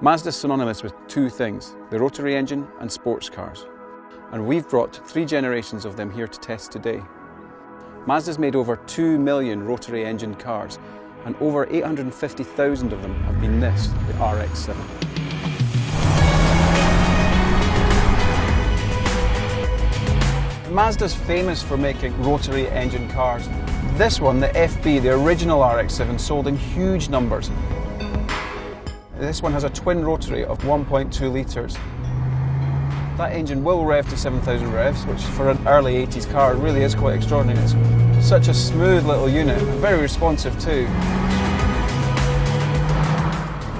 Mazda is synonymous with two things, the rotary engine and sports cars. And we've brought 3 generations of them here to test today. Mazda's made over 2 million rotary engine cars, and over 850,000 of them have been this, the RX-7. Mazda's famous for making rotary engine cars. This one, the FB, the original RX-7, sold in huge numbers. This one has a twin rotary of 1.2 litres. That engine will rev to 7,000 revs, which for an early 80s car really is quite extraordinary. It's such a smooth little unit, and very responsive too.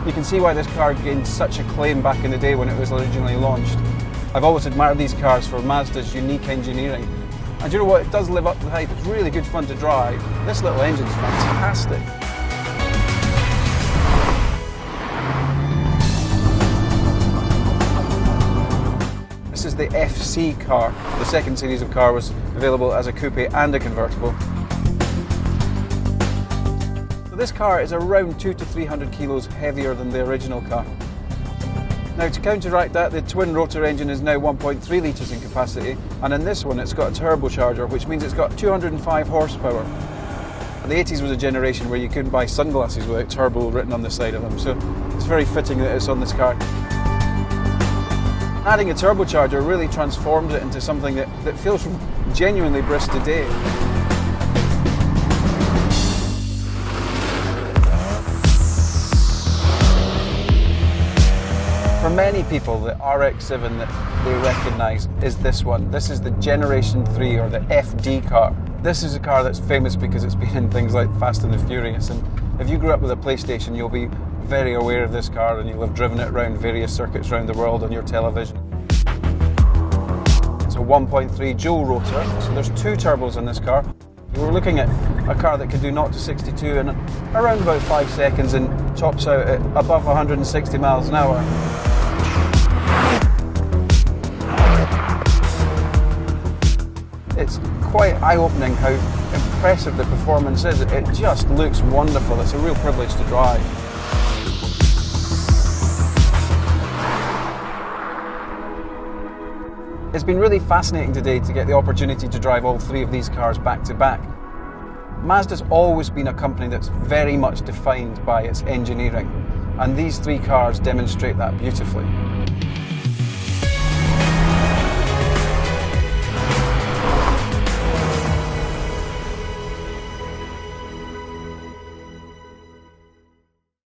You can see why this car gained such acclaim back in the day when it was originally launched. I've always admired these cars for Mazda's unique engineering. And you know what, it does live up to the hype. It's really good fun to drive. This little engine's fantastic. This is the FC car. The second series of car was available as a coupe and a convertible. So this car is around 200 to 300 kilos heavier than the original car. Now to counteract that, the twin rotor engine is now 1.3 litres in capacity, and in this one it's got a turbocharger, which means it's got 205 horsepower. The 80s was a generation where you couldn't buy sunglasses without turbo written on the side of them, so it's very fitting that it's on this car. Adding a turbocharger really transformed it into something that feels genuinely brisk today. For many people, the RX-7 that they recognise is this one. This is the Generation 3 or the FD car. This is a car that's famous because it's been in things like Fast and the Furious, and if you grew up with a PlayStation, you'll be very aware of this car and you'll have driven it around various circuits around the world on your television. It's a 1.3 dual rotor, so there's 2 turbos in this car. We're looking at a car that can do 0 to 62 in around about 5 seconds and tops out at above 160 miles an hour. It's quite eye-opening how impressive the performance is. It just looks wonderful. It's a real privilege to drive. It's been really fascinating today to get the opportunity to drive all 3 of these cars back to back. Mazda's always been a company that's very much defined by its engineering, and these 3 cars demonstrate that beautifully.